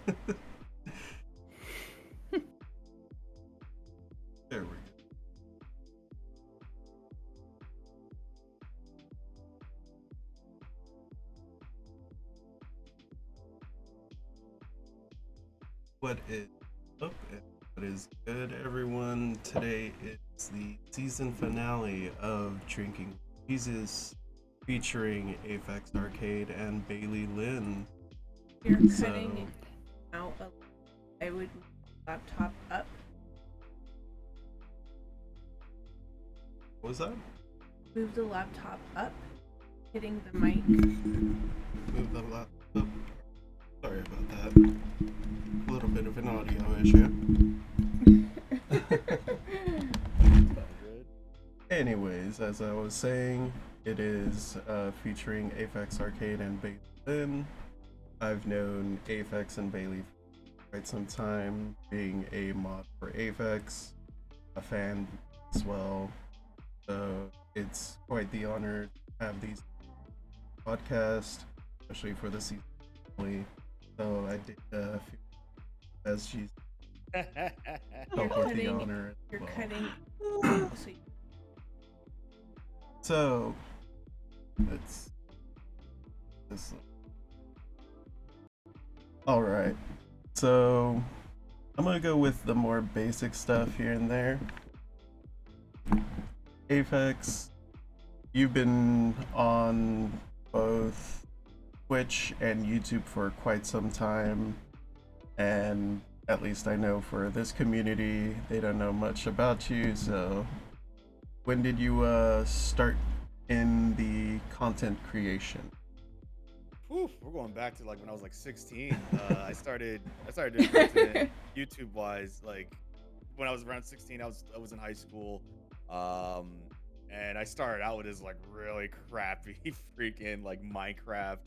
There we go. What is up and what is good, everyone? Today is the season finale of Drinking Jesus featuring Aphex Arcade and Bailey Lynn. You're So, cutting out I would move the laptop up. what was that? Move the laptop up, hitting the mic. Move the laptop. Sorry about that. A little bit of an audio issue. Anyways, as I was saying, it is featuring Aphex Arcade and Bailey Lynn. I've known Aphex and Bailey for quite some time, being a mod for Aphex, a fan as well. So it's quite the honor to have these podcasts, especially for the season. So I did a few as she's help with the honor. You're well. cutting. So let's this. All right. So I'm gonna go with the more basic stuff here and there. Aphex, you've been on both Twitch and YouTube for quite some time, and at least I know for this community, they don't know much about you. So, when did you start in the content creation? Whew, we're going back to like when I was like 16. I started doing content YouTube wise like when I was around 16. I was in high school, and I started out with this like really crappy freaking like Minecraft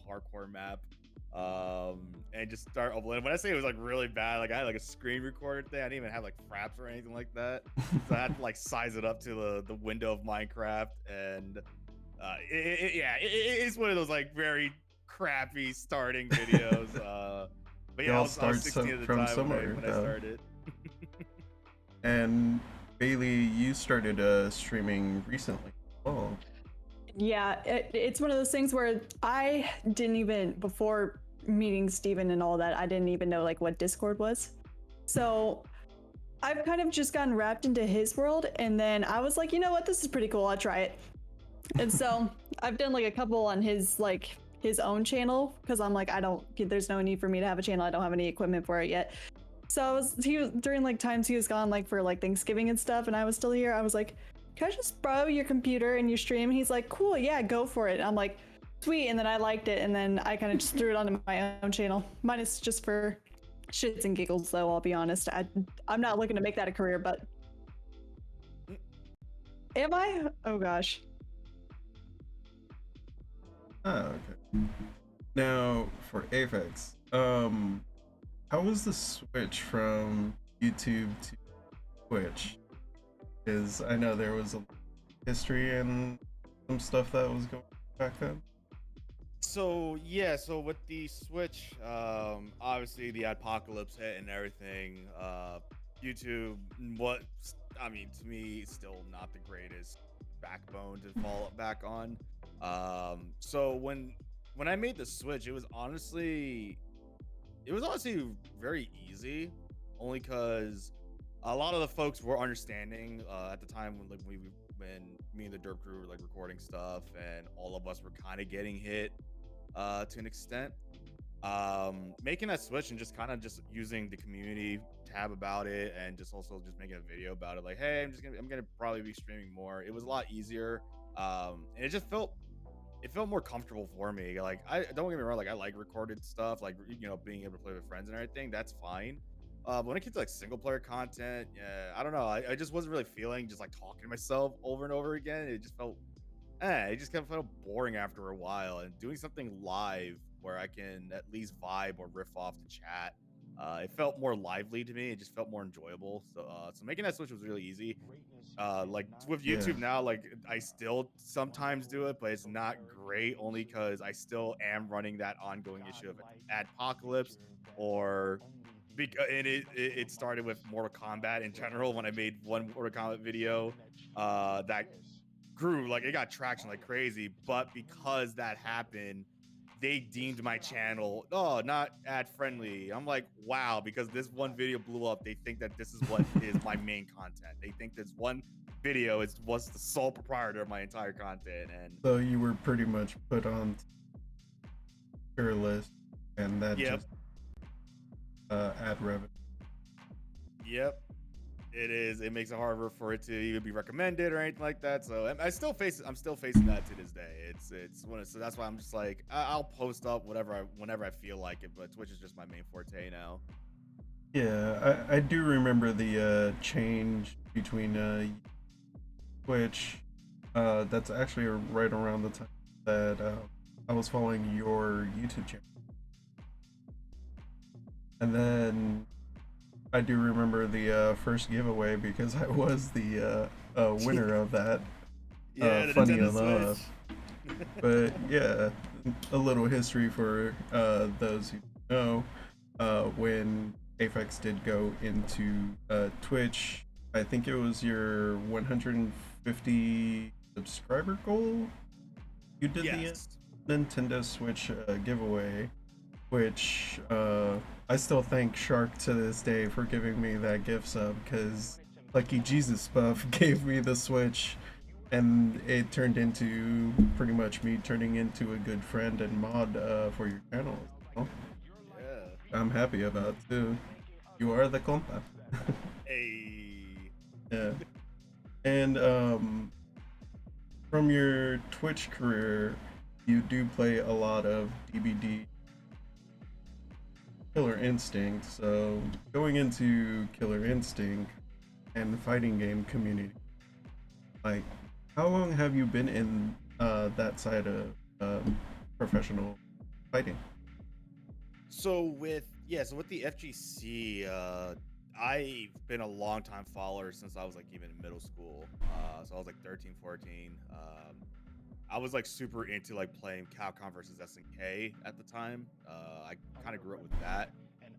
parkour map, and just start uploading. When I say it was like really bad, like I had like a screen recorder thing. I didn't even have like fraps or anything like that, so I had to like size it up to the window of Minecraft. And it's one of those like very crappy starting videos. But It yeah, all I was starts 16 at the from time somewhere. when I started. And Bailey, you started streaming recently. Oh, Yeah, it's one of those things where I didn't even, before meeting Steven and all that, I didn't even know like what Discord was. So I've kind of just gotten wrapped into his world, and then I was like, you know what, this is pretty cool, I'll try it. And so I've done like a couple on his own channel, because I'm like, there's no need for me to have a channel, I don't have any equipment for it yet. So he was during like times he was gone like for like Thanksgiving and stuff, and I was still here. I was like, can I just borrow your computer and your stream? And he's like, cool, yeah, go for it. And I'm like, sweet. And then I liked it, and then I kind of just threw it onto my own channel. Mine is just for shits and giggles, though. I'll be honest. I'm not looking to make that a career, but am I? Oh gosh. oh, okay. Now for Aphex, how was the switch from YouTube to Twitch? Because I know there was a history and some stuff that was going on back then. So yeah, so with the Switch, obviously the apocalypse hit and everything. YouTube, what I mean to me, still not the greatest backbone to fall back on. So when I made the Switch, it was honestly very easy, only because a lot of the folks were understanding at the time when me and the Derp crew were like recording stuff, and all of us were kind of getting hit to an extent. Making that switch and just kind of just using the community tab about it, and just also just making a video about it, like, hey, I'm gonna probably be streaming more. It was a lot easier, and it just felt more comfortable for me. Like, I don't get me wrong, like I like recorded stuff, like being able to play with friends and everything. That's fine. But when it came to like single player content, yeah, I don't know. I just wasn't really feeling just like talking to myself over and over again. It just felt, it just kind of felt boring after a while. And doing something live where I can at least vibe or riff off the chat It felt more lively to me. It just felt more enjoyable. So making that switch was really easy. Like with Yeah. YouTube now, like I still sometimes do it, but it's not great only because I still am running that ongoing issue of Adpocalypse or because it started with Mortal Kombat in general when I made one Mortal Kombat video that grew like it got traction like crazy, but because that happened, they deemed my channel not ad friendly. I'm like, wow, because this one video blew up, they think that this is what is my main content. They think this one video is was the sole proprietor of my entire content. And So you were pretty much put on your list, and that yep, just ad revenue. yep, it is. It makes it harder for it to even be recommended or anything like that. So I'm still facing that to this day. So that's why I'm just like I'll post up whenever I feel like it. But Twitch is just my main forte now. Yeah, I do remember the change between Twitch. That's actually right around the time that I was following your YouTube channel, and then I do remember the first giveaway because I was the winner of that. Yeah, the Funny Nintendo enough, Switch. but yeah, a little history for those who know. When Aphex did go into Twitch, I think it was your 150 subscriber goal. You did Yes. the Nintendo Switch giveaway, which I still thank Shark to this day for giving me that gift sub, because Lucky Jesus Buff gave me the Switch, and it turned into pretty much me turning into a good friend and mod for your channel. So Yeah. I'm happy about too. You are the compa. Hey. Yeah. And from your Twitch career, you do play a lot of DBD Killer Instinct. So going into Killer Instinct and the fighting game community, like, how long have you been in that side of professional fighting? So with the FGC, I've been a long time follower since I was like even in middle school. So I was like 13, 14. I was like super into like playing Capcom versus SNK at the time. I kind of grew up with that,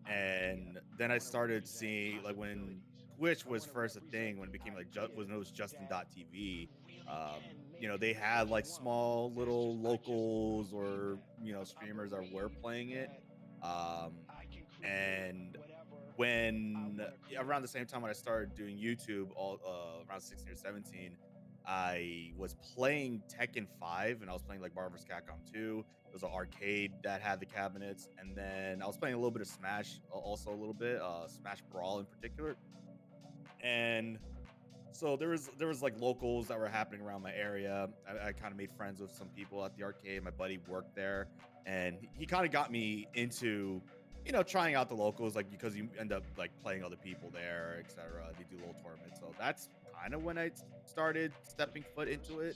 and then I started seeing like when Twitch was first a thing, when it became like when it was Justin.tv. Um, they had like small little locals or streamers that were playing it. Um, and when around the same time when I started doing YouTube, all around 16 or 17, I was playing Tekken 5 and I was playing like Marvel vs. Capcom 2. It was an arcade that had the cabinets, and then I was playing a little bit of Smash, also a little bit, Smash Brawl in particular. And so there was like locals that were happening around my area. I kind of made friends with some people at the arcade. My buddy worked there, and he kind of got me into, trying out the locals, like because you end up like playing other people there, etc. They do little tournaments, so that's kind of when I started stepping foot into it.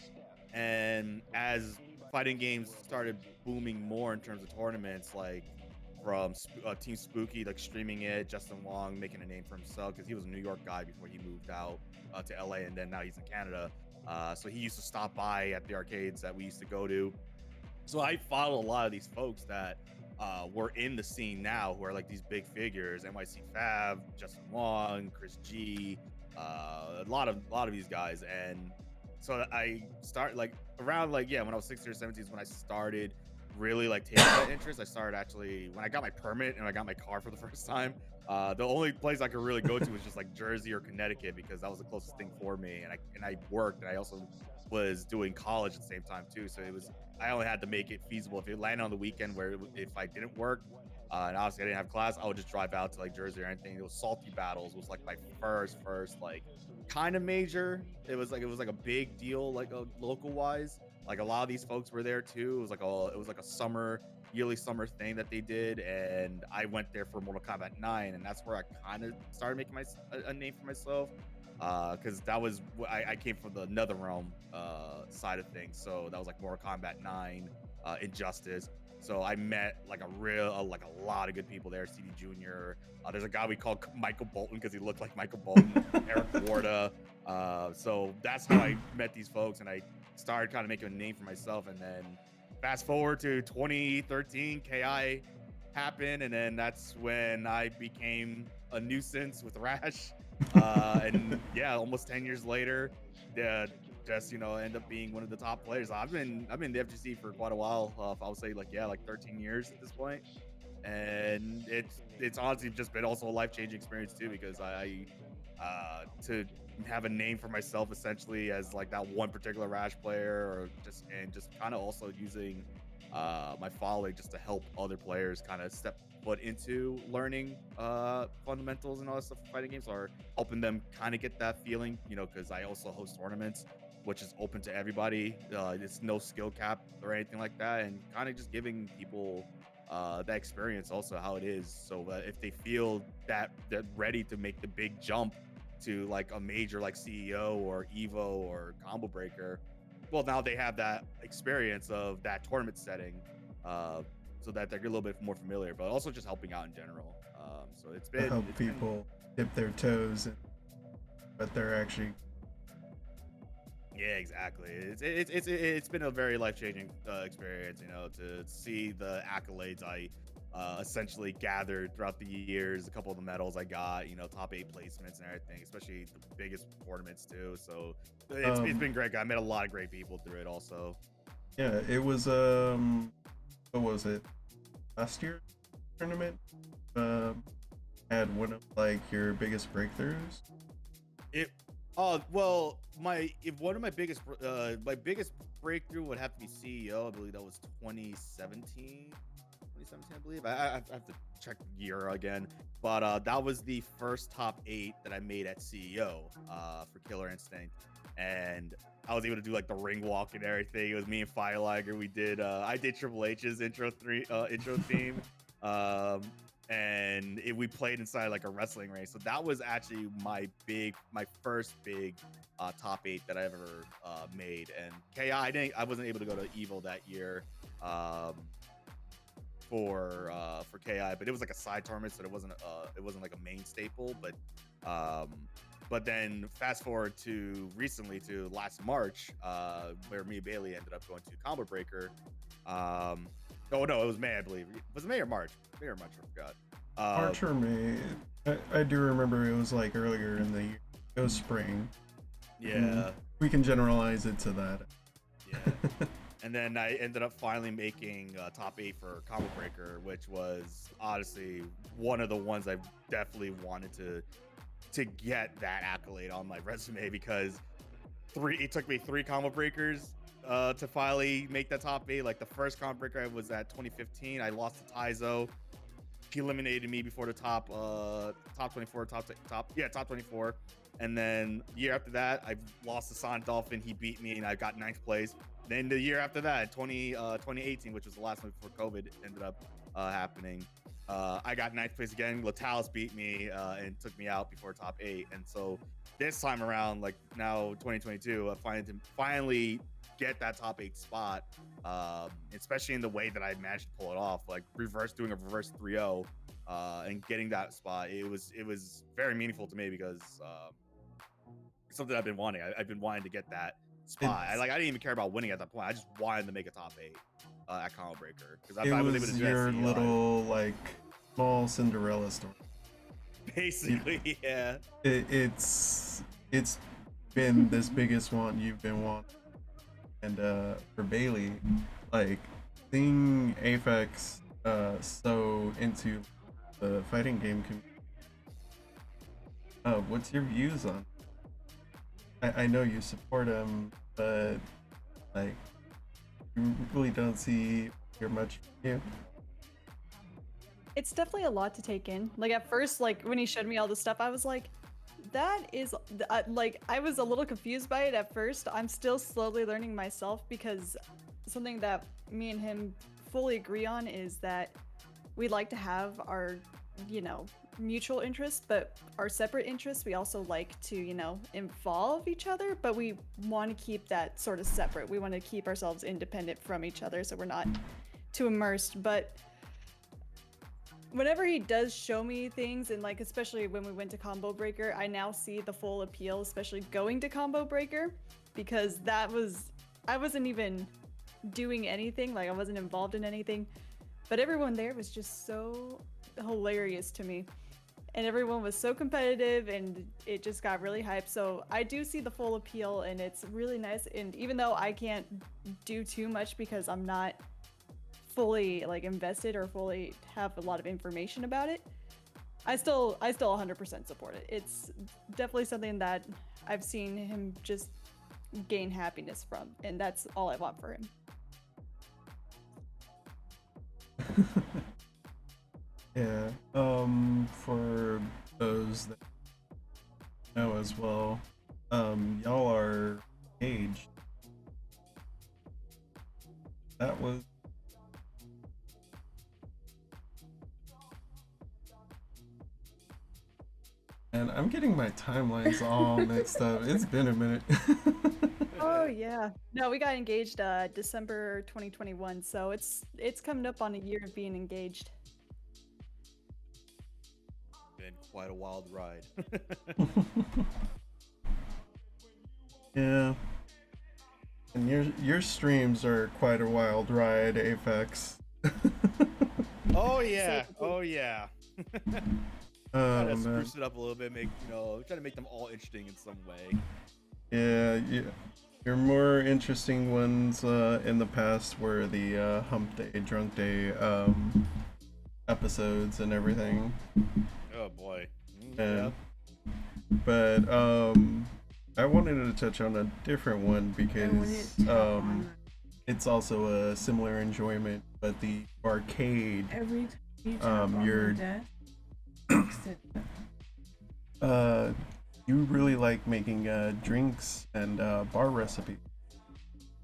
And as fighting games started booming more in terms of tournaments, like from Team Spooky, like streaming it, Justin Wong making a name for himself because he was a New York guy before he moved out to LA, and then now he's in Canada. So he used to stop by at the arcades that we used to go to. So I follow a lot of these folks that were in the scene now, who are like these big figures: NYC Fab, Justin Wong, Chris G, a lot of these guys. And so I start like around like when I was 16 or 17 is when I started really like taking that interest. I started actually when I got my permit and I got my car for the first time. The only place I could really go to was just like Jersey or Connecticut because that was the closest thing for me. And I worked, and I also was doing college at the same time too. So I only had to make it feasible. If it landed on the weekend where if I didn't work, and obviously I didn't have class, I would just drive out to like Jersey or anything. It was Salty Battles was like my first like kind of major. It was like a big deal, like local wise. Like a lot of these folks were there too. It was like a yearly summer thing that they did, and I went there for Mortal Kombat 9, and that's where I kind of started making a name for myself. Because that was I came from the NetherRealm side of things, so that was like Mortal Kombat 9, Injustice, So I met like like a lot of good people there. CD Jr. There's a guy we call Michael Bolton because he looked like Michael Bolton. Eric Warda. So that's how I met these folks, and I started kind of making a name for myself. And then fast forward to 2013, KI happened, and then that's when I became a nuisance with Rash. And yeah, almost 10 years later, just end up being one of the top players. I've been in the FGC for quite a while. I would say like 13 years at this point, and it's honestly just been also a life-changing experience too, because I to have a name for myself essentially as like that one particular Rash player, or just kind of also using my following just to help other players kind of step foot into learning fundamentals and all that stuff for fighting games, or helping them kind of get that feeling, because I also host tournaments, which is open to everybody. It's no skill cap or anything like that, and kind of just giving people that experience also how it is, so that if they feel that they're ready to make the big jump to like a major like CEO or Evo or Combo Breaker, well, now they have that experience of that tournament setting, so that they're a little bit more familiar, but also just helping out in general. So it's To been help people dip their toes in, but they're actually. Yeah, exactly. It's been a very life-changing experience, to see the accolades I essentially gathered throughout the years, a couple of the medals I got, top 8 placements and everything, especially the biggest tournaments too. So it's been great. I met a lot of great people through it also. Yeah, it was what was it? Last year tournament? Had one of like your biggest breakthroughs? Well, one of my biggest breakthrough would have to be CEO. I believe that was 2017. 2017, I believe. I have to check the year again, but that was the first top 8 that I made at CEO for Killer Instinct, and I was able to do like the ring walk and everything. It was me and Fireliger. I did Triple H's intro theme. And we played inside like a wrestling ring. So that was actually my first big top 8 that I ever made. And KI, I wasn't able to go to Evo that year for KI, but it was like a side tournament, so it wasn't like a main staple. But then fast forward to recently, to last March, where me and Bailey ended up going to Combo Breaker. Oh no, it was May, I believe. Was it May or March? May or March, I forgot. March or May. I do remember it was like earlier in the year. It was spring. Yeah. We can generalize it to that. Yeah. And then I ended up finally making top 8 for Combo Breaker, which was honestly one of the ones I definitely wanted to get that accolade on my resume, because it took me 3 Combo Breakers to finally make that top 8. Like the first Combo Breaker was at 2015. I lost to Taizo. He eliminated me before the top 24, top 24. And then the year after that, I lost to Sonic Dolphin. He beat me, and I got 9th place. Then the year after that, 2018, which was the last one before COVID ended up happening, I got 9th place again. Latalis beat me and took me out before top 8. And so this time around, like now 2022, I finally get that top 8 spot, especially in the way that I managed to pull it off, like doing a reverse 3-0 and getting that spot. It was very meaningful to me, because it's something I've been wanting. I've been wanting to get that spot. I didn't even care about winning at that point. I just wanted to make a top 8 at Combo Breaker, because I was able to do your that little like small Cinderella story. Basically, yeah. It's been this biggest one you've been wanting. And for Bailey, like seeing Aphex so into the fighting game community, what's your views on it? I know you support him, but like you really don't hear much from you. It's definitely a lot to take in. Like at first, like when he showed me all the stuff, I was like, that is like, I was a little confused by it at first. I'm still slowly learning myself, because something that me and him fully agree on is that we like to have our, mutual interests, but our separate interests, we also like to, involve each other, but we want to keep that sort of separate. We want to keep ourselves independent from each other, so we're not too immersed, but whenever he does show me things, and like especially when we went to Combo Breaker, I now see the full appeal, especially going to Combo Breaker, because I wasn't even doing anything, like I wasn't involved in anything, but everyone there was just so hilarious to me. And everyone was so competitive, and it just got really hyped. So I do see the full appeal, and it's really nice. And even though I can't do too much because I'm not fully like invested or fully have a lot of information about it, I still 100% support it. It's definitely something that I've seen him just gain happiness from, and that's all I want for him. Yeah. For those that know as well, y'all are aged. That was and I'm getting my timelines all mixed up. It's been a minute. Oh yeah. No, we got engaged December 2021, so it's coming up on a year of being engaged. Been quite a wild ride. Yeah. And your streams are quite a wild ride, Aphex. Oh yeah. Oh yeah. Try to Man. spruce it up a little bit, try to make them all interesting in some way. Yeah, your more interesting ones in the past were the Hump Day, Drunk Day episodes and everything. Oh boy. And, Yeah. but I wanted to touch on a different one because it's also a similar enjoyment, but the arcade. Every time you tap on your the desk, you really like making drinks and bar recipes.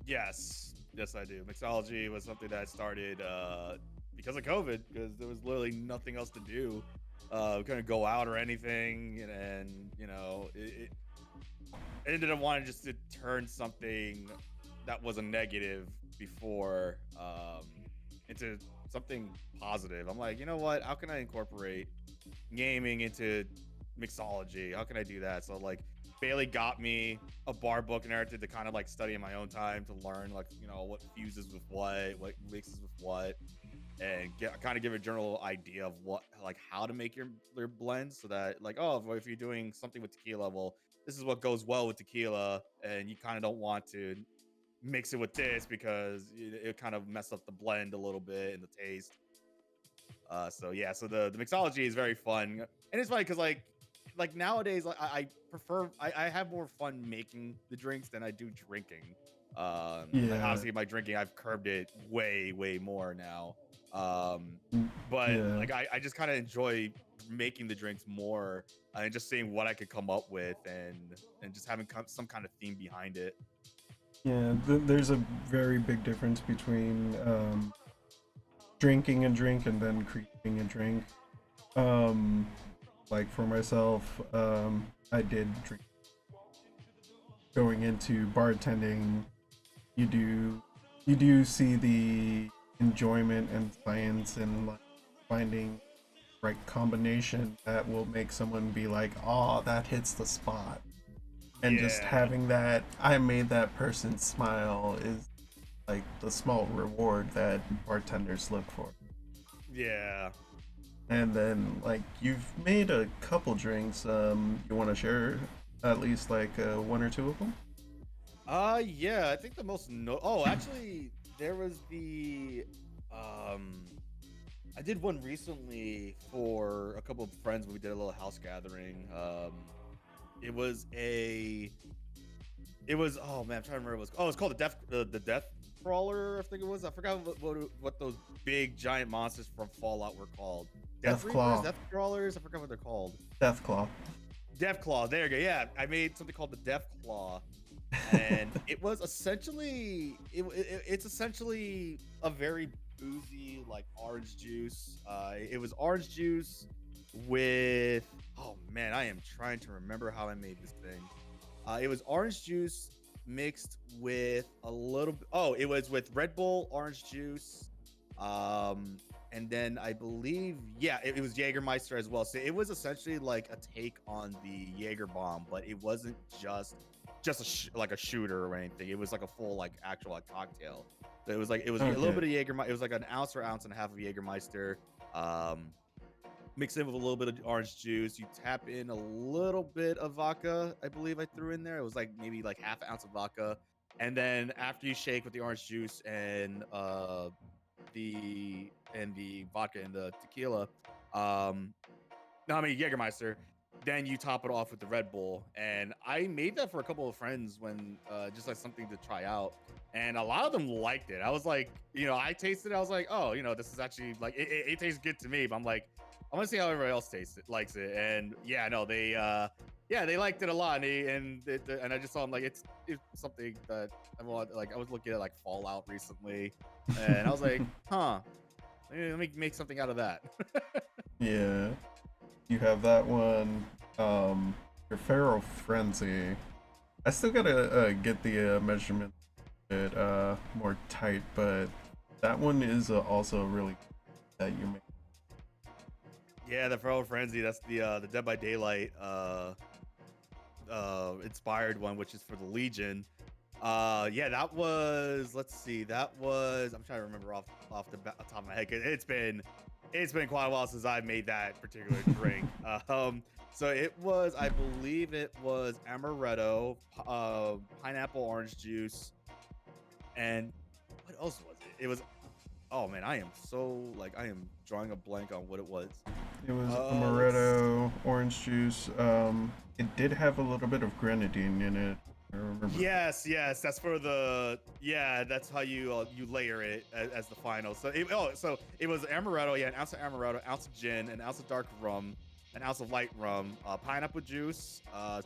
Yes, I do. Mixology was something that I started because of COVID, because there was literally nothing else to do. We couldn't go out or anything, and I ended up wanting just to turn something that was a negative before into something positive. I'm like, you know what? How can I incorporate gaming into mixology? How can I do that? So like Bailey got me a bar book and everything to kind of like study in my own time to learn like, what fuses with what mixes with what, and kind of give a general idea of what, like, how to make your blends, so that like, oh, if you're doing something with tequila, well, this is what goes well with tequila, and you kind of don't want to mix it with this because it kind of mess up the blend a little bit and the taste. So yeah, so the mixology is very fun, and it's funny because like nowadays, like I prefer, I have more fun making the drinks than I do drinking. Like Yeah. honestly, my drinking, I've curbed it way more now. But Yeah. like I just kind of enjoy making the drinks more, and just seeing what I could come up with, and just having some kind of theme behind it. Yeah, there's a very big difference between drinking a drink and then creating a drink. Like for myself, I did drink. Going into bartending, you do see the enjoyment and science in like finding right combination that will make someone be like, "Oh, that hits the spot." And just Yeah. having that, I made that person smile, is like the small reward that bartenders look for. Yeah. And then like you've made a couple drinks, you want to share at least like one or two of them? Yeah, I think the most actually there was the I did one recently for a couple of friends when we did a little house gathering. It was oh man, I'm trying to remember what it was. Oh, it's called the Death Crawler, I think it was. I forgot what those big giant monsters from Fallout were called. Death Reapers, Claw. Death Crawlers, I forgot what they're called. Death Claw. Death Claw, there you go. Yeah, I made something called the Death Claw, and it was essentially it's essentially a very boozy like orange juice. It was orange juice with, oh man, I am trying to remember how I made this thing. It was orange juice mixed with a little. Oh, it was with Red Bull, orange juice, And then I believe, yeah, it was Jägermeister as well. So it was essentially like a take on the Jaeger bomb, but it wasn't just like a shooter or anything. It was like a full like actual like cocktail. So it was a little bit of Jägermeister. It was like an ounce or ounce and a half of Jägermeister. Mix it with a little bit of orange juice. You tap in a little bit of vodka, I believe I threw in there. It was like maybe like half an ounce of vodka. And then after you shake with the orange juice and the vodka and the tequila, no, I mean Jägermeister, then you top it off with the Red Bull. And I made that for a couple of friends when just like something to try out. And a lot of them liked it. I was like, I tasted it. I was like, oh, this is actually like it tastes good to me. But I'm like, I want to see how everybody else likes it. And yeah, no, they liked it a lot. And I just saw them like it's something that I want. Like I was looking at like Fallout recently, and I was like, huh, let me make something out of that. Yeah, you have that one. Your Feral Frenzy. I still gotta get the measurement a bit more tight, but that one is also really good that you make. Yeah, the Feral Frenzy. That's the Dead by Daylight inspired one, which is for the Legion. Yeah, that was. Let's see. That was. I'm trying to remember off the top of my head. 'Cause it's been quite a while since I made that particular drink. So it was. I believe it was amaretto, pineapple orange juice, and what else was it? It was. Oh man, I am drawing a blank on what it was. It was amaretto, orange juice. It did have a little bit of grenadine in it. I remember. Yes, that's for the that's how you layer it as the final. So it was amaretto, an ounce of amaretto, ounce of gin, an ounce of dark rum, an ounce of light rum, pineapple juice,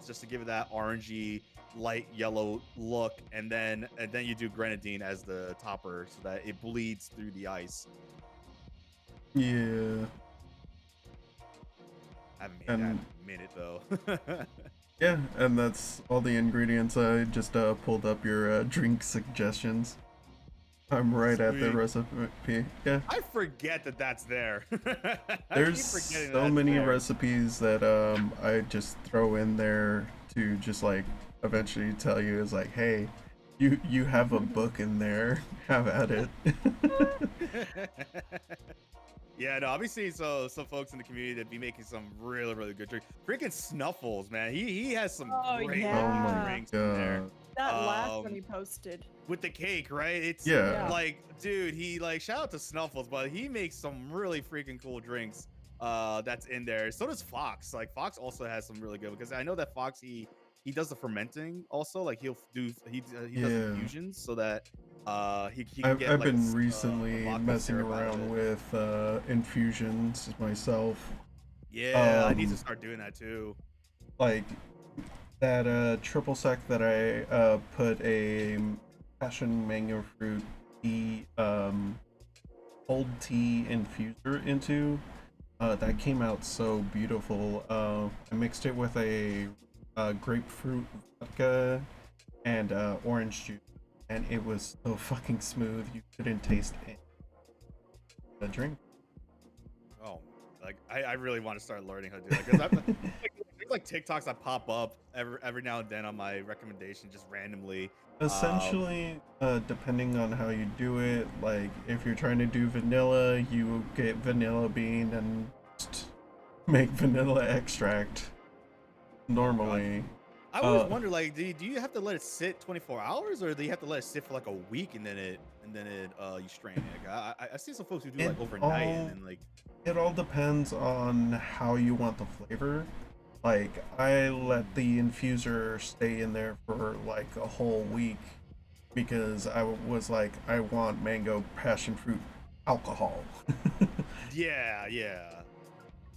just to give it that orangey light yellow look, and then you do grenadine as the topper so that it bleeds through the ice. Yeah. I haven't made that in a minute though. Yeah, and that's all the ingredients. I just pulled up your drink suggestions. I'm right at the recipe. Yeah. I forget that that's there. There's so many recipes that I just throw in there to just like eventually tell you is like, hey, you have a book in there. Have at it. Yeah, no, obviously, some folks in the community that be making some really, really good drinks. Freaking Snuffles, man. He has some great drinks in there. That last one he posted. With the cake, right? It's like, dude, he like shout out to Snuffles, but he makes some really freaking cool drinks that's in there. So does Fox. Like Fox also has some really good, because I know that Fox he does the fermenting also. Like he does infusions so that he can get. I've been recently messing around with infusions myself. Yeah, I need to start doing that too. Like that triple sec that I put a passion mango fruit tea cold tea infuser into. That came out so beautiful. I mixed it with a grapefruit vodka and orange juice, and it was so fucking smooth you couldn't taste the drink. Oh, like I really want to start learning how to do that, because there's like TikToks that pop up every now and then on my recommendation just randomly. Essentially, depending on how you do it, like if you're trying to do vanilla, you get vanilla bean and just make vanilla extract. Normally, I always wonder, like, do you have to let it sit 24 hours, or do you have to let it sit for like a week and then you strain it? Like, I see some folks who do like overnight and then like. It all depends on how you want the flavor. Like, I let the infuser stay in there for like a whole week because I was like, I want mango passion fruit alcohol. Yeah.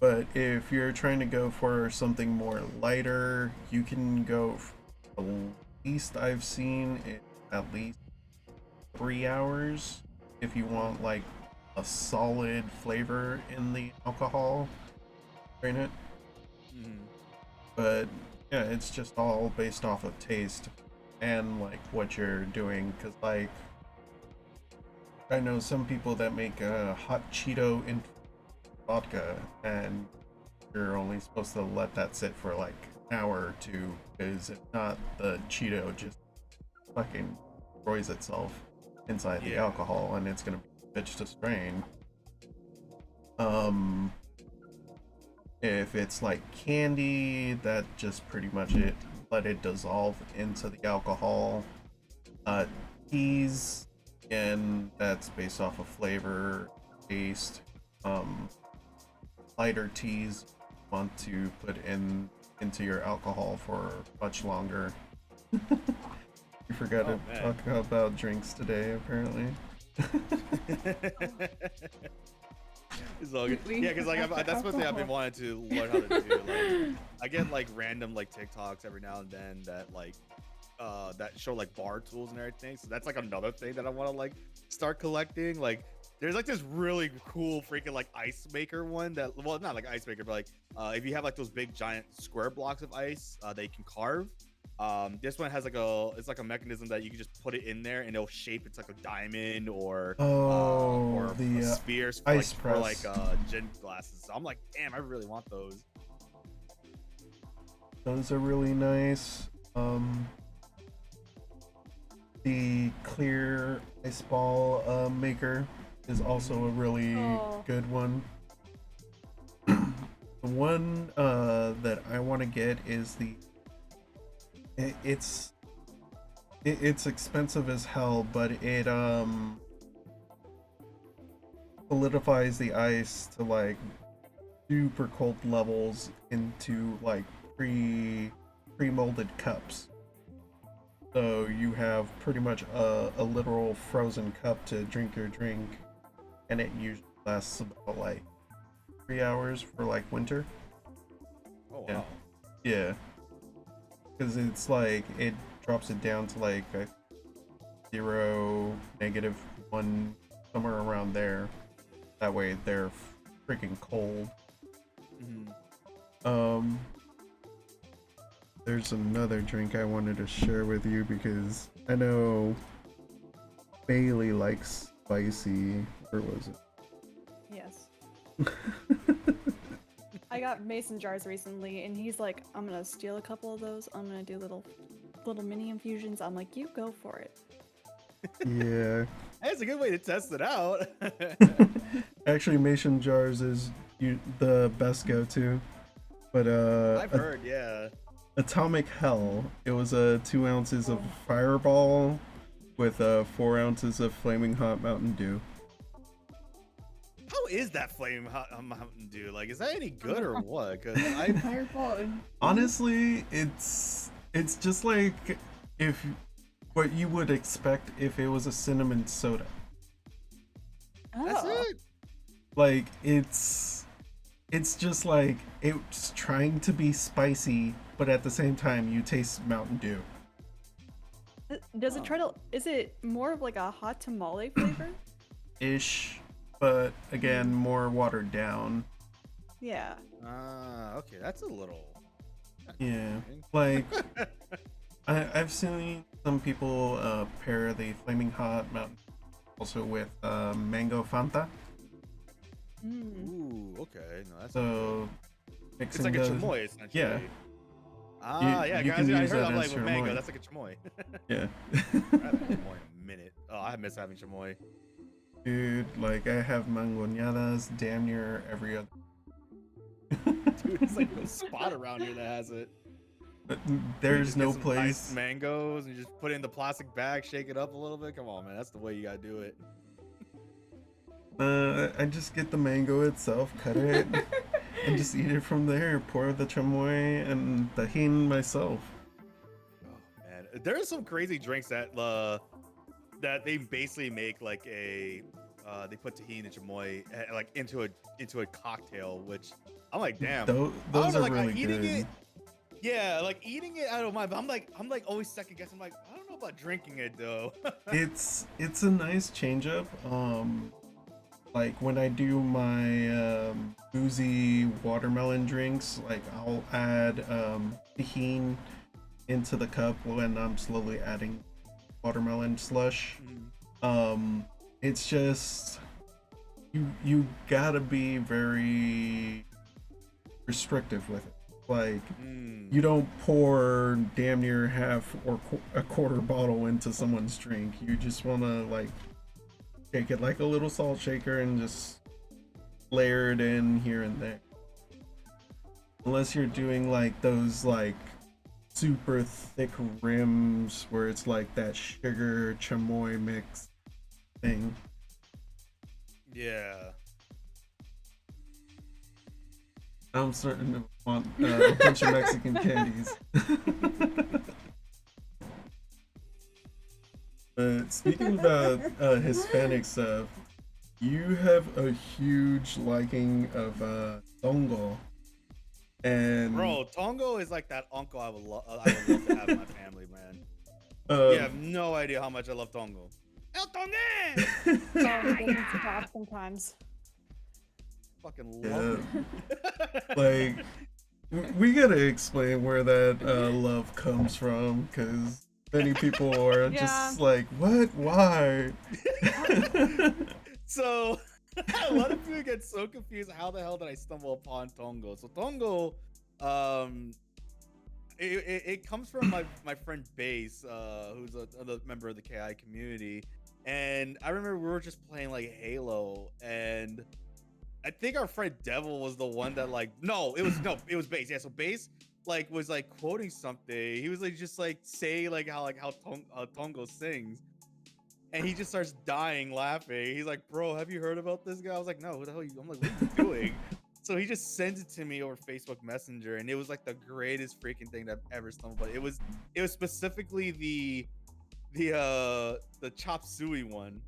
But if you're trying to go for something more lighter, you can go, at least I've seen it, at least 3 hours if you want like a solid flavor in the alcohol. Strain it. But yeah, it's just all based off of taste and like what you're doing, because like I know some people that make a hot Cheeto in vodka, and you're only supposed to let that sit for like an hour or two, because if not, the Cheeto just fucking destroys itself inside the alcohol, and it's gonna be a bitch to strain. If it's like candy, that just pretty much it. Let it dissolve into the alcohol. Teas, again, that's based off of flavor, taste. Lighter teas want to put into your alcohol for much longer. You forgot to talk about drinks today, apparently. It's all good. Yeah, because like that's one thing I've been wanting to learn how to do. Like, I get like random like TikToks every now and then that like that show like bar tools and everything. So that's like another thing that I want to like start collecting. Like, there's like this really cool freaking like ice maker one that, well, not like ice maker, but like if you have like those big giant square blocks of ice that you can carve. This one has like a mechanism that you can just put it in there and it'll shape it's like a diamond or a sphere for ice like, press. for like gin glasses. So I'm like, damn, I really want those. Those are really nice. The clear ice ball maker is also a really good one. The one that I want to get is it's expensive as hell, but it solidifies the ice to like super cold levels into like pre-molded cups. So you have pretty much a literal frozen cup to drink your drink, and it usually lasts about like 3 hours for like winter. Oh wow. Yeah. Because it's like it drops it down to like a 0, -1, somewhere around there. That way they're freaking cold. There's another drink I wanted to share with you because I know Bailey likes spicy. Where was it? Yes. I got mason jars recently, and he's like, "I'm gonna steal a couple of those. I'm gonna do little mini infusions." I'm like, "You go for it." Yeah. That's a good way to test it out. Actually, mason jars is the best go-to. But I've heard, yeah. Atomic Hell. It was 2 ounces of Fireball with 4 ounces of Flaming Hot Mountain Dew. How is that Flaming Hot Mountain Dew? Like, is that any good or what? Because honestly, it's just like if what you would expect if it was a cinnamon soda. That's it. Like it's just like it's trying to be spicy, but at the same time you taste Mountain Dew. Does it try to? Is it more of like a hot tamale flavor? Ish, but again more watered down. Yeah. Okay, that's a little. Yeah, like I've seen some people pair the Flaming Hot Mountain also with mango Fanta. Ooh, okay. No, that's so it's like a chamoy essentially. Yeah. Yeah, you guys. I heard I'm like as with your mango. chamoy. That's like a chamoy. Yeah. I haven't had chamoy in a minute. Oh, I miss having chamoy. Dude, like I have mangoñadas damn near every other. Dude, it's like no spot around here that has it. But there's no Some place. Nice mangoes, and you just put it in the plastic bag, shake it up a little bit. Come on, man, that's the way you gotta do it. I just get the mango itself, cut it, and just eat it from there. Pour the chamoy and tajin myself. Oh man, there's some crazy drinks that that they basically make like a they put tahini and chamoy like into a cocktail, which I'm like, damn. Those are like, really eating good. it. Yeah, like eating it, I don't mind, but I'm like always second guessing. I'm like, I don't know about drinking it though. it's a nice change up. Like when I do my boozy watermelon drinks, like I'll add tahini into the cup when I'm slowly adding watermelon slush. it's just you gotta be very restrictive with it. Like, you don't pour damn near half or a quarter bottle into someone's drink. You just want to like shake it like a little salt shaker and just layer it in here and there. Unless you're doing like those like super thick rims where it's like that sugar chamoy mix thing. Yeah. I'm starting to want a bunch of Mexican candies. But speaking about Hispanic stuff, you have a huge liking of Tongo. And Bro, Tongo is like that uncle I would love to have in my family, man. You have no idea how much I love Tongo. El Tongue! Oh, he doesn't stop sometimes. Fucking love him. Like, we gotta explain where that love comes from, because many people are just like, what? Why? So, a lot of people get so confused. How the hell did I stumble upon Tongo? So Tongo, it comes from my friend Base, who's a member of the KI community, and I remember we were just playing like Halo, and I think our friend Devil was the one that like it was Base. Yeah, so Base like was like quoting something. He was like just like say like how Tongo sings. And he just starts dying laughing. He's like, bro, have you heard about this guy? I was like, no, who the hell are you? I'm like, what are you doing? So he just sends it to me over Facebook Messenger, and it was like the greatest freaking thing that I've ever stumbled upon. It was specifically the Chop Suey one.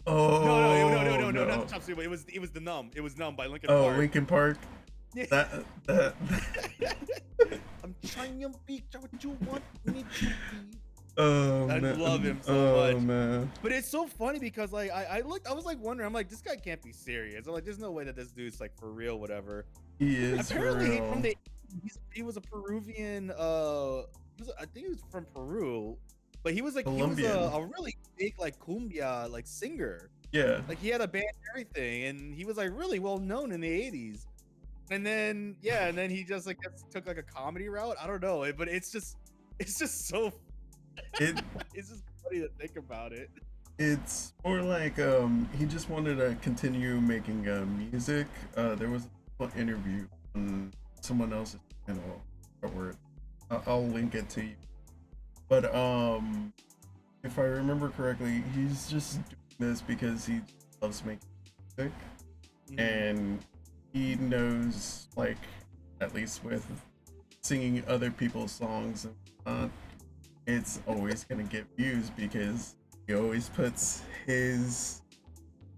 Oh No, not the Chop Suey, but it was the Numb. It was Numb by Linkin Park. Oh, Linkin Park. Yeah. That. I'm trying to be what you want me to be. Oh, I man. love him so much. Man. But it's so funny because like I was like wondering, I'm like, this guy can't be serious. I'm like, there's no way that this dude's like for real, whatever. He is apparently for real. from he was a Peruvian I think he was from Peru, but he was like Colombian. He was a really big like cumbia like singer. Yeah. Like he had a band and everything, and he was like really well known in the 80s. And then he just like took like a comedy route. I don't know, but it's just so it's just funny to think about it. It's more like he just wanted to continue making music. There was an interview on someone else's channel. I'll link it to you. But if I remember correctly, he's just doing this because he loves making music, and he knows, like, at least with singing other people's songs and it's always gonna get views because he always puts his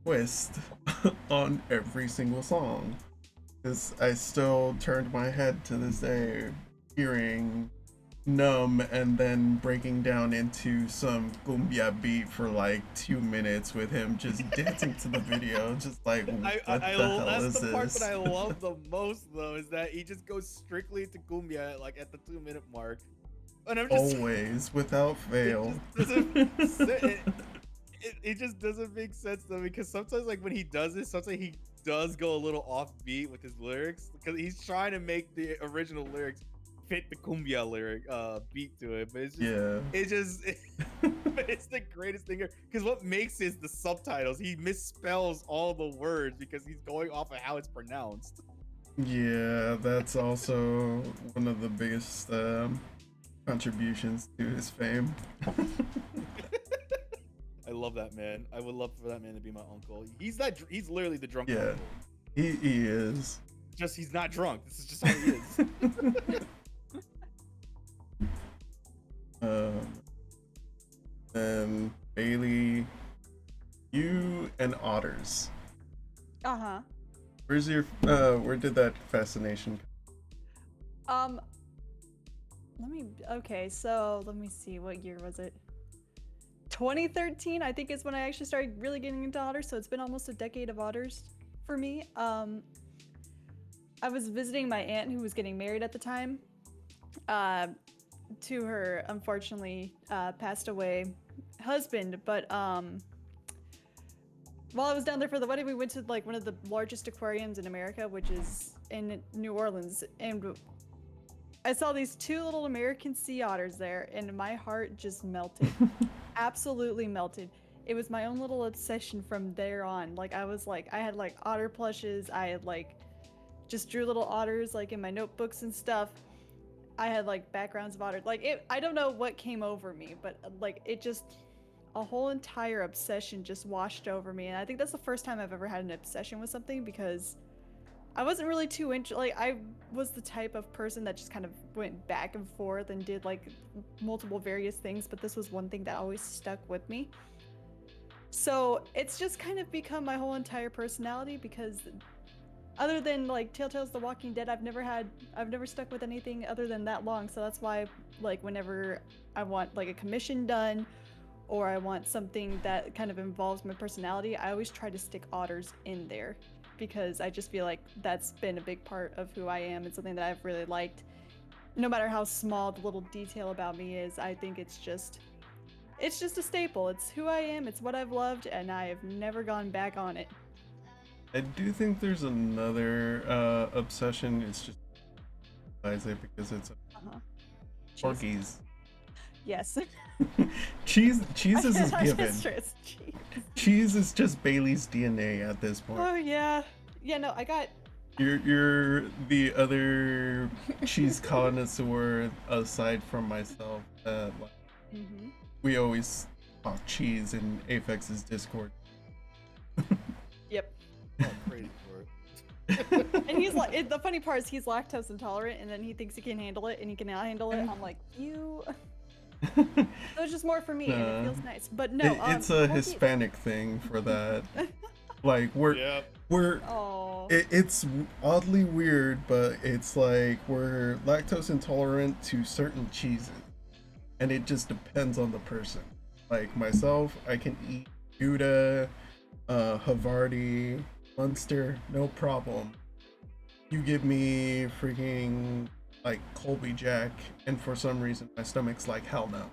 twist on every single song. Because I still turned my head to this day hearing Numb and then breaking down into some cumbia beat for like 2 minutes with him just dancing to the video, just like what the hell that's is the part this? that I love the most though, is that he just goes strictly to cumbia like at the 2-minute mark. And I'm just always, without fail. It just doesn't make sense though, because sometimes like when he does this, sometimes he does go a little offbeat with his lyrics because he's trying to make the original lyrics fit the cumbia lyric beat to it, but it's the greatest thing because what makes it is the subtitles. He misspells all the words because he's going off of how it's pronounced. Yeah, that's also one of the biggest contributions to his fame. I love that man. I would love for that man to be my uncle. He's literally the drunk Yeah, uncle. he is. Just he's not drunk. This is just how he is. And Bailey, you and otters. Where's your where did that fascination come? Let me see, what year was it? 2013, I think, is when I actually started really getting into otters, so it's been almost a decade of otters for me. I was visiting my aunt who was getting married at the time to her unfortunately passed away husband, but while I was down there for the wedding, we went to like one of the largest aquariums in America, which is in New Orleans, and I saw these 2 little American sea otters there, and my heart just melted. Absolutely melted. It was my own little obsession from there on. Like I was like, I had like otter plushes. I had like just drew little otters like in my notebooks and stuff. I had like backgrounds of otters. Like I don't know what came over me, but like it just, a whole entire obsession just washed over me. And I think that's the first time I've ever had an obsession with something, because I wasn't really too like I was the type of person that just kind of went back and forth and did like multiple various things, but this was one thing that always stuck with me. So it's just kind of become my whole entire personality, because other than like Telltale's The Walking Dead, I've never stuck with anything other than that long. So that's why like whenever I want like a commission done, or I want something that kind of involves my personality, I always try to stick otters in there, because I just feel like that's been a big part of who I am and something that I've really liked. No matter how small the little detail about me is, I think it's just a staple. It's who I am, it's what I've loved, and I have never gone back on it. I do think there's another obsession. It's just it because it's corgis. Yes. Cheese is given. Cheese. Cheese is just Bailey's DNA at this point. Oh yeah. Yeah, no, I got You're the other cheese connoisseur aside from myself. We always talk cheese in Aphex's Discord. Yep. Oh, I'm crazy for it. And he's like, the funny part is he's lactose intolerant, and then he thinks he can handle it, and he cannot handle it. I'm like, you. So it's just more for me, and it feels nice. But no, it's a Hispanic thing for that. Like it's oddly weird, but it's like we're lactose intolerant to certain cheeses, and it just depends on the person. Like myself, I can eat Gouda, Havarti, Munster, no problem. You give me freaking like Colby Jack, and for some reason my stomach's like, hell no.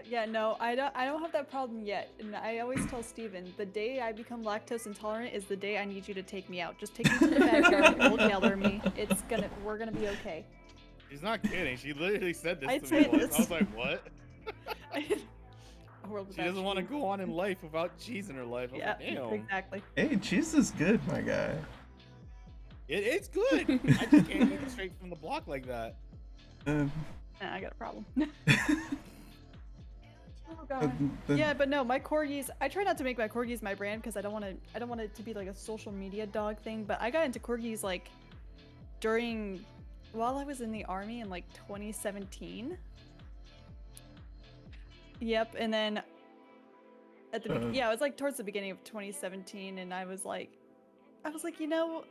Yeah, no, I don't have that problem yet. And I always tell Steven, the day I become lactose intolerant is the day I need you to take me out. Just take me to the backyard, it will gather me. We're gonna be okay. She's not kidding. She literally said this I'd to me say once. this. I was like, what? A world She without doesn't want to cheese. go on in life without cheese in her life. I was Yeah, like, damn. exactly. Hey, cheese is good, my guy. It's good. I just can't eat it straight from the block like that. Nah, I got a problem. Oh god. Yeah, but no, my corgis. I try not to make my corgis my brand, because I don't want it to be like a social media dog thing. But I got into corgis like while I was in the army in like 2017. Yep, and then at the it was like towards the beginning of 2017, and I was like, you know,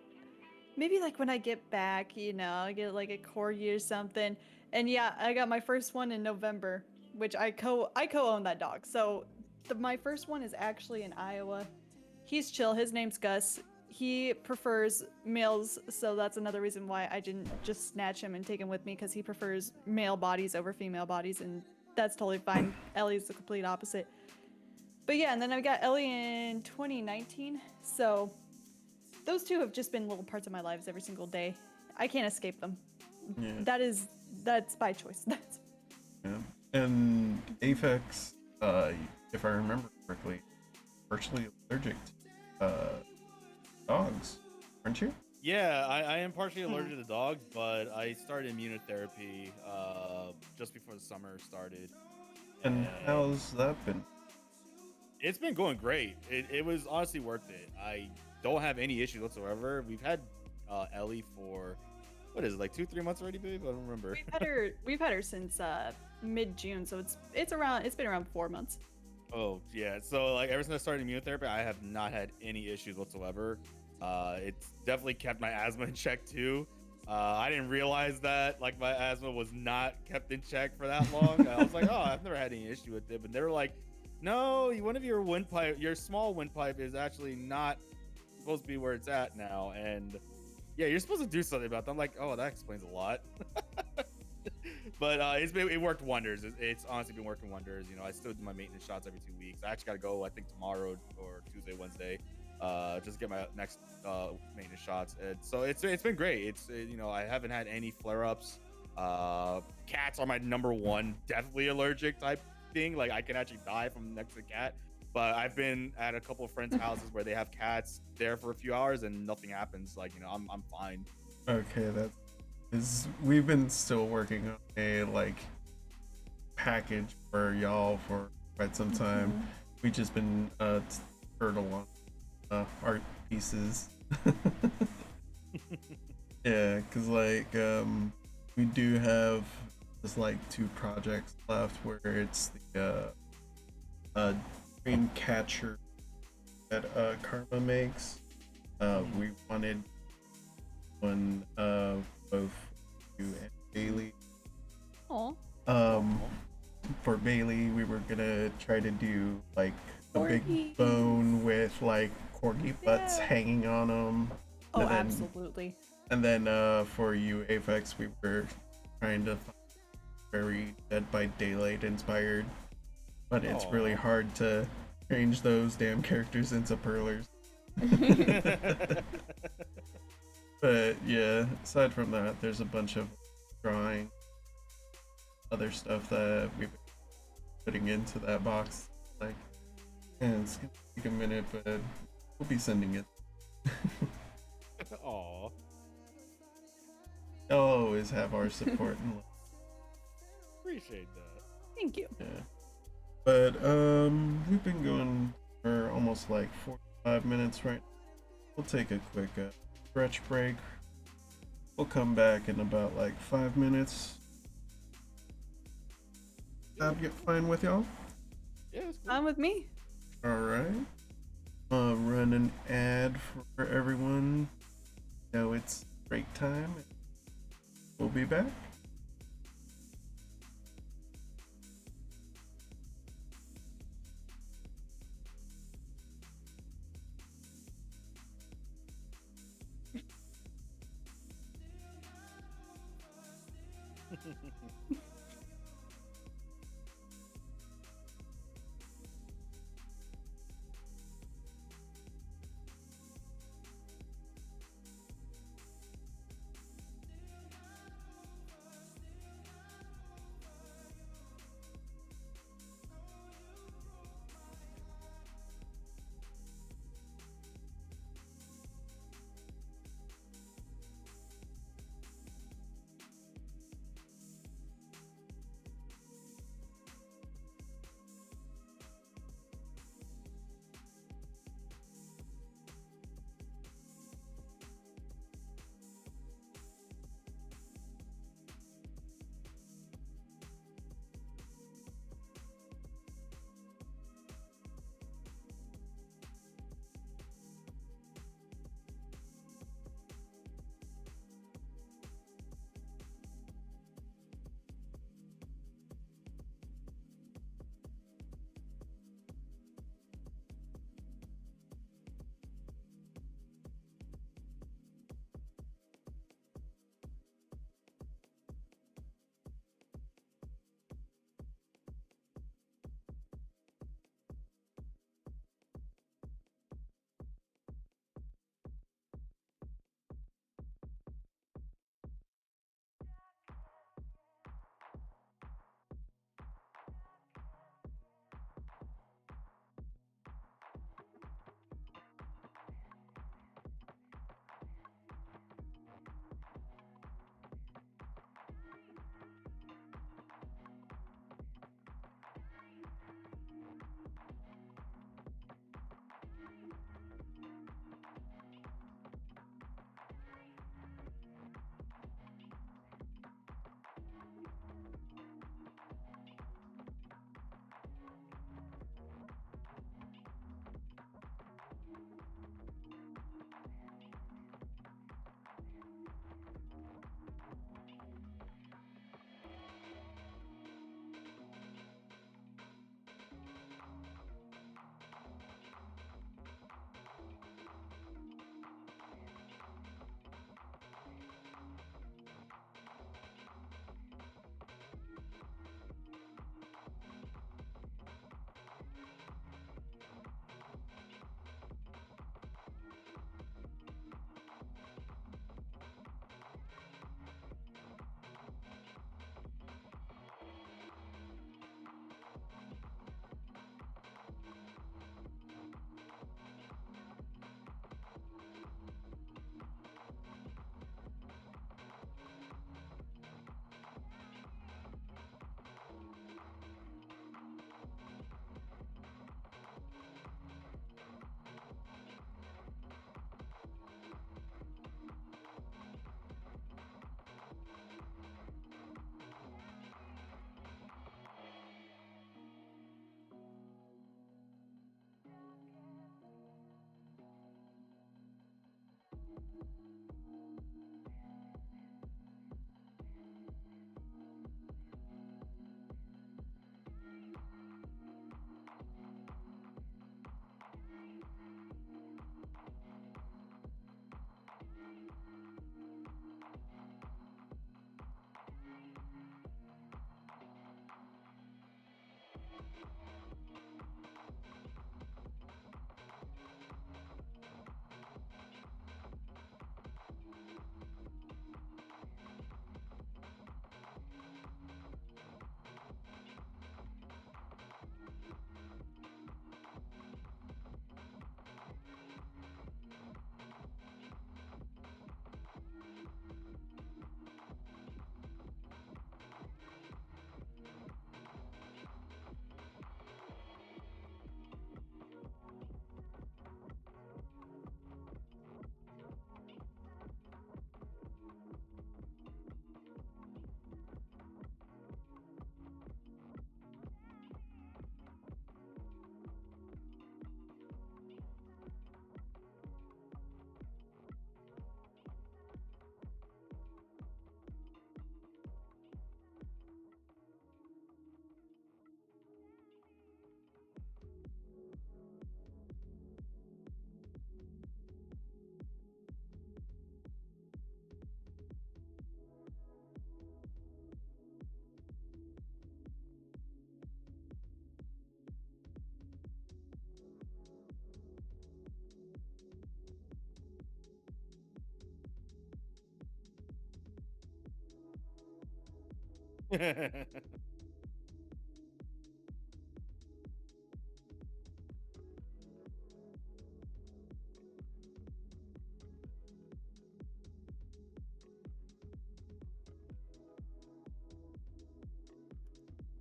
maybe like when I get back, you know, I get like a corgi or something. And yeah, I got my first one in November, which I co-own that dog. So my first one is actually in Iowa. He's chill. His name's Gus. He prefers males, so that's another reason why I didn't just snatch him and take him with me, because he prefers male bodies over female bodies, and that's totally fine. Ellie's the complete opposite. But yeah, and then I got Ellie in 2019. So those two have just been little parts of my lives every single day. I can't escape them. Yeah. That's by choice. Yeah. And Aphex, if I remember correctly, virtually allergic to dogs, aren't you? Yeah, I am partially allergic to dogs, but I started immunotherapy just before the summer started. And how's that been? It's been going great. It was honestly worth it. I don't have any issues whatsoever. We've had Ellie for, what is it, like 2-3 months already, babe? I don't remember. We've had her since mid-June, so it's been around 4 months. Oh yeah, so like ever since I started immunotherapy, I have not had any issues whatsoever. It's definitely kept my asthma in check too. I didn't realize that like my asthma was not kept in check for that long. I was like, oh, I've never had any issue with it, but they were like, no, one of your windpipe, your small windpipe is actually not supposed to be where it's at now, and yeah, you're supposed to do something about that. I'm like, oh, that explains a lot. But it worked wonders. It's honestly been working wonders. You know, I still do my maintenance shots every 2 weeks. I actually got to go, I think tomorrow or Tuesday, Wednesday, just get my next maintenance shots. And so it's been great. You know, I haven't had any flare ups. Cats are my number one, definitely allergic type thing. Like I can actually die from next to a cat. But I've been at a couple of friends' houses where they have cats there for a few hours and nothing happens. Like, you know, I'm fine. Okay, we've been still working on a like package for y'all for quite some time. We just been turtle on art pieces. Yeah, because like we do have just like 2 projects left where it's the dream catcher that Karma makes. We wanted one both you and Bailey. Oh. For Bailey, we were gonna try to do like a big Corgis. bone with like corgi butts hanging on them. Oh, absolutely. And then for you, Aphex, we were trying to find very Dead by Daylight inspired, but it's really hard to change those damn characters into purlers. But yeah, aside from that, there's a bunch of drawing, other stuff that we've been putting into that box. Like, and it's gonna take a minute, but we'll be sending it. Aw. They'll always have our support and love. Appreciate that. Thank you. Yeah. But we've been going for almost like 45 minutes right now. We'll take a quick stretch break. We'll come back in about like 5 minutes. That'll get fine with y'all? Yeah, it's cool. On with me. Alright. Run an ad for everyone. Know it's break time. We'll be back.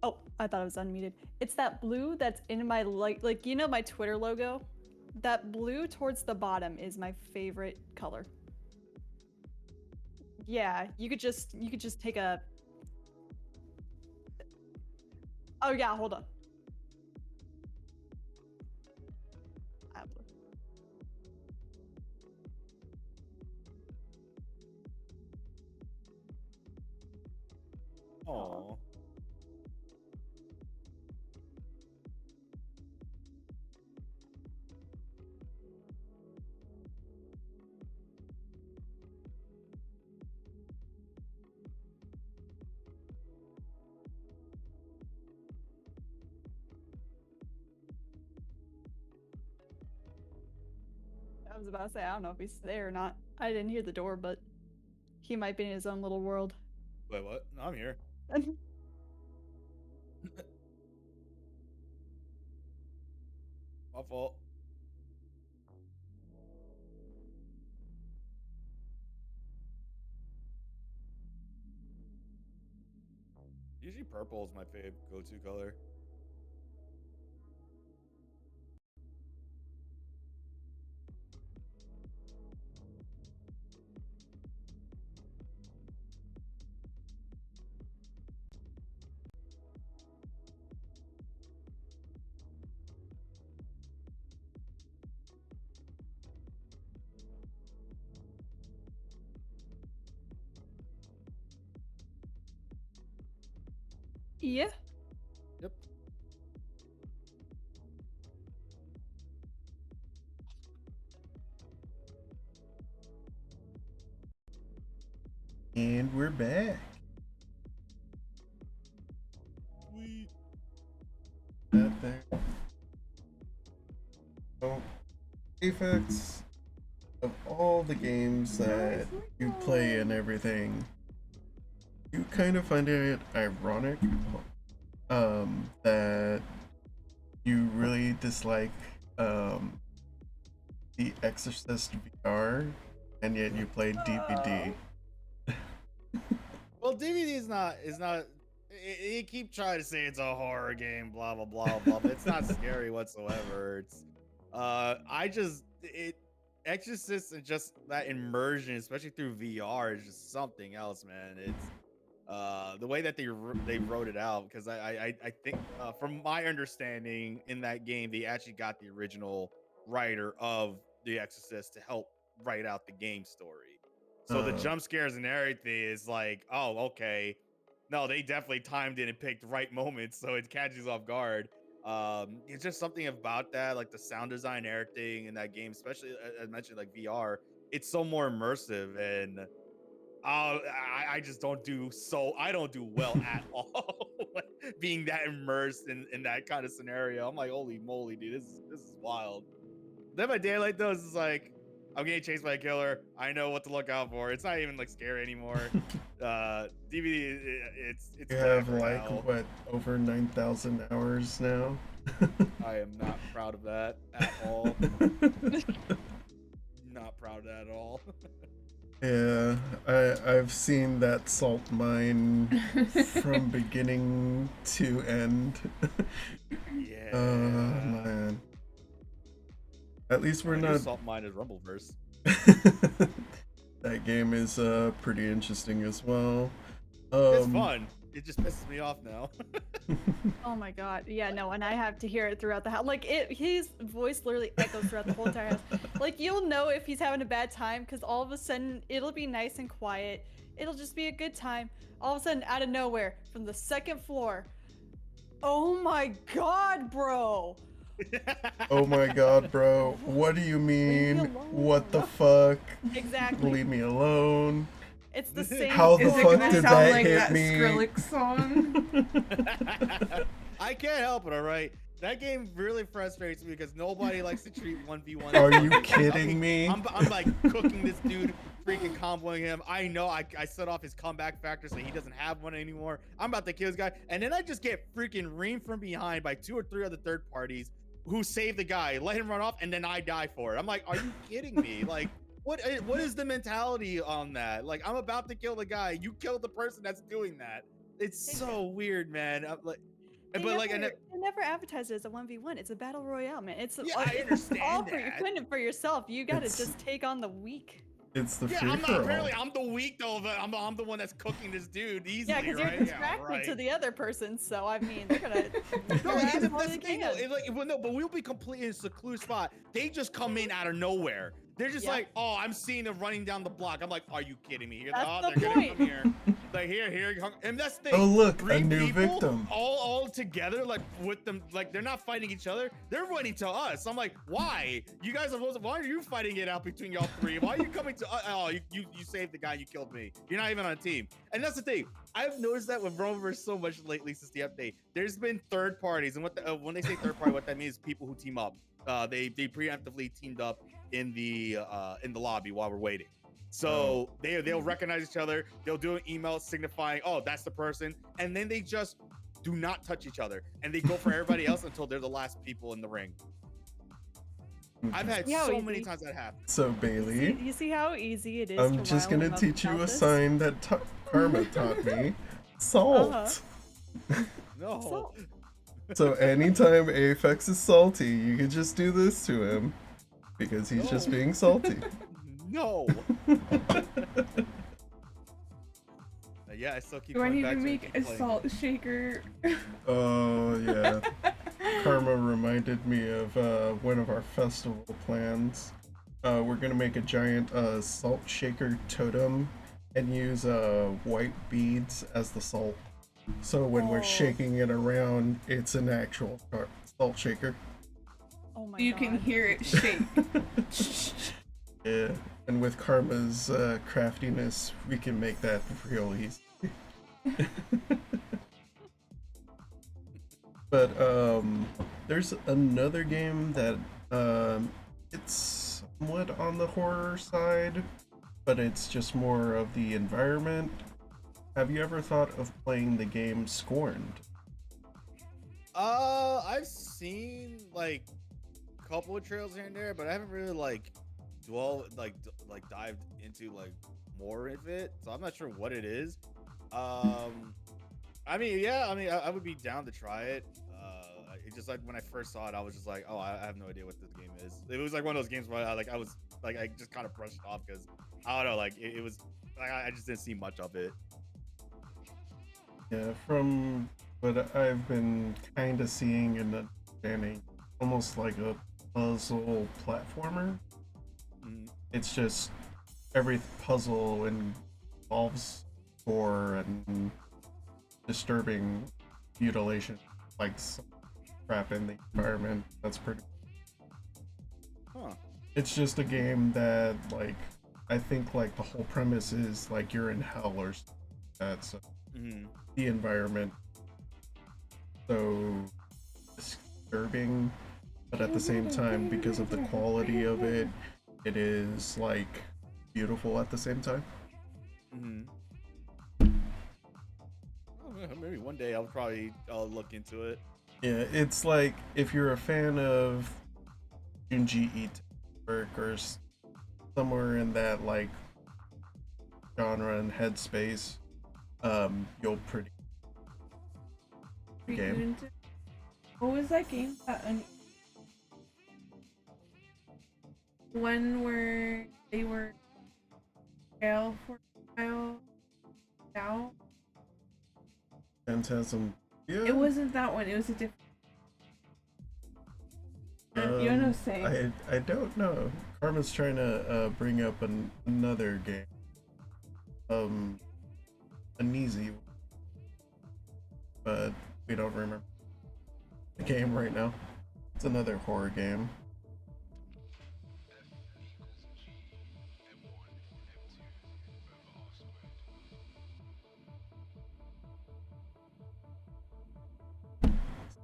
Oh, I thought I was unmuted. It's that blue that's in my like you know my Twitter logo? That blue towards the bottom is my favorite color. Yeah, you could just take a Oh yeah, hold on. I have blue. Oh. I was about to say I don't know if he's there or not. I didn't hear the door, but he might be in his own little world. Wait, what? No, I'm here. My fault. Usually purple is my favorite go-to color. Yeah. Yep. And we're back. Sweet. That there. So, Aphex, of all the games that you play and everything, you kind of find it ironic that you really dislike The Exorcist VR, and yet you play DVD. Well, DVD is not. You keep trying to say it's a horror game, blah blah blah blah, but it's not scary whatsoever. It's Exorcist and just that immersion, especially through VR, is just something else, man. It's the way that they wrote it out, because I think from my understanding in that game they actually got the original writer of The Exorcist to help write out the game story. So the jump scares and everything is like, oh, okay. No, they definitely timed it and picked the right moments, so it catches you off guard. It's just something about that, like the sound design, and everything in that game, especially as I mentioned, like VR. It's so more immersive, and I just don't do so. I don't do well at all being that immersed in that kind of scenario. I'm like, holy moly, dude, this is wild. Then by daylight though, is like I'm getting chased by a killer. I know what to look out for. It's not even like scary anymore. DVD, it's You have whatever like now. what, over 9,000 hours now? I am not proud of that at all. Not proud of that at all. Yeah, I've seen that salt mine from beginning to end. Yeah. Man. At least we're not. Salt mine is Rumbleverse. That game is pretty interesting as well. It's fun. It just pisses me off now. Oh my god. Yeah, no, and I have to hear it throughout the house. Like his voice literally echoes throughout the whole entire house. Like you'll know if he's having a bad time because all of a sudden it'll be nice and quiet. It'll just be a good time. All of a sudden, out of nowhere, from the second floor. Oh my god, bro. Oh my god, bro. What do you mean? What the fuck? Exactly. Leave me alone. It's the same. How the Is it fuck gonna did sound that like hit that me? Skrillex song? I can't help it, all right? That game really frustrates me because nobody likes to treat 1v1. Are you kidding me? I'm like cooking this dude, freaking comboing him. I know I set off his comeback factor so he doesn't have one anymore. I'm about to kill this guy. And then I just get freaking reamed from behind by 2 or 3 other third parties who save the guy, let him run off, and then I die for it. I'm like, are you kidding me? Like, what is the mentality on that? Like, I'm about to kill the guy. You killed the person that's doing that. It's so weird, man. They never advertise it as a 1v1. It's a battle royale, man. It's Yeah, I understand all that. for your putting it for yourself. You gotta just take on the weak. It's the Yeah, free I'm for not all. apparently I'm the weak though, but I'm the one that's cooking this dude easily, Yeah, because you're right? distracted to the other person. So I mean, they're gonna. No, harass that's more the than thing. they can. But we'll be completely in a secluded spot. They just come in out of nowhere. They're just Yep. like, oh, I'm seeing them running down the block. I'm like, are you kidding me? That's They're the gonna point. come here. Like here, and that's the thing. Oh, look, a 3 new people victim. all together, like with them, like they're not fighting each other. They're running to us. I'm like, why? You guys are supposed to, why are you fighting it out between y'all 3? Why are you coming to us? Oh, you saved the guy, you killed me. You're not even on a team. And that's the thing. I've noticed that with Roververse so much lately since the update. There's been third parties, and when they say third party, what that means is people who team up. They preemptively teamed up in the lobby while we're waiting. So they'll recognize each other. They'll do an email signifying, oh, that's the person, and then they just do not touch each other, and they go for everybody else until they're the last people in the ring. I've had so many times that happen. So Bailey, You see how easy it is. I'm to just rile gonna them up teach you about a this? sign that Karma taught me. Salt. No. Salt. So anytime Aphex is salty, you can just do this to him because he's just being salty. No. Yeah, I still keep. Do I going need back to it make and a playing salt shaker? Oh yeah. Karma reminded me of one of our festival plans. We're gonna make a giant salt shaker totem and use white beads as the salt. So when we're shaking it around, it's an actual salt shaker. Oh my You god. can hear it shake. Yeah, and with Karma's craftiness, we can make that real easy. But there's another game that it's somewhat on the horror side, but it's just more of the environment. Have you ever thought of playing the game Scorned? I've seen like a couple of trails here and there, but I haven't really like dived into like more of it, so I'm not sure what it is. I would be down to try it. It's just like when I first saw it, I was just like, oh, I have no idea what this game is. It was like one of those games where I just kind of brushed it off because I don't know, like it was like I just didn't see much of it. Yeah, from what I've been kind of seeing and understanding, almost like a puzzle platformer. it's just every puzzle involves gore and disturbing mutilation, like some crap in the environment. That's pretty. Huh. It's just a game that, like, I think like the whole premise is like you're in hell or something like that. So the environment so disturbing, but at the same time, because of the quality of it, it is like beautiful at the same time. Oh, maybe one day I'll look into it. Yeah, it's like if you're a fan of Junji Ito work or somewhere in that like genre and headspace, you'll pretty game. What was that game? One where they were in jail for a while. Now Phantasm. Yeah. it wasn't that one. It was a different. You know what I'm saying? I don't know. Karma's trying to bring up another game. An easy one. But we don't remember the game right now. It's another horror game.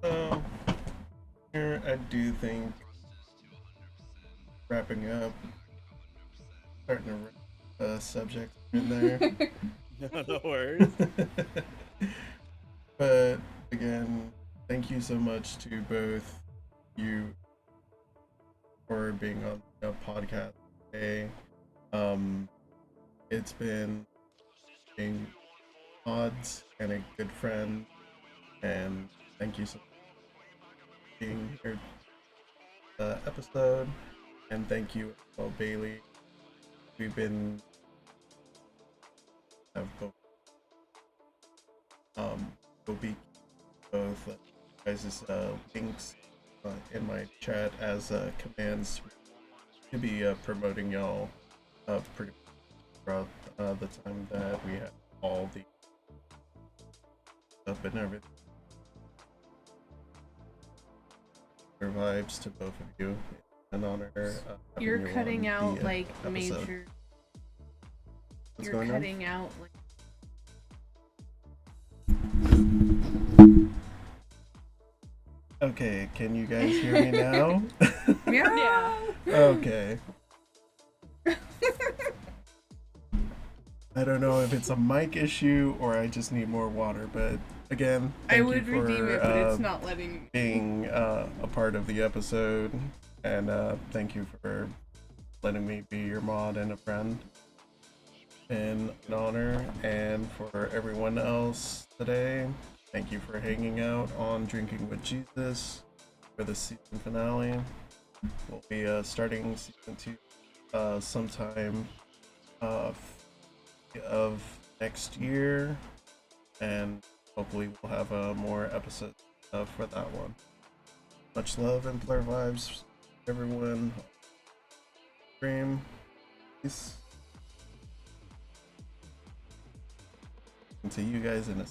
So here I do think wrapping up, starting to wrap subject in there. No worries. But again, thank you so much to both you for being on the podcast today. It's been being odds and a good friend, and thank you so much for being here episode, and thank you as well, Bailey. We've been both will be both guys' links in my chat as commands to be promoting y'all pretty throughout the time that we have all the stuff and everything. Your vibes to both of you. An honor. You're having you cutting on out the, like episode. major. What's You're going on? cutting out like. Okay, can you guys hear me now? Yeah. Okay. I don't know if it's a mic issue or I just need more water, but again, I thank would you for redeem it, but it's not letting. being a part of the episode, and thank you for letting me be your mod and a friend. And an honor. And for everyone else today, thank you for hanging out on Drinking with Jesus for the season finale. We'll be starting season 2 sometime of next year, and hopefully we'll have more episodes for that one. Much love and PLURR vibes, everyone. Stream. Peace. And to you guys in a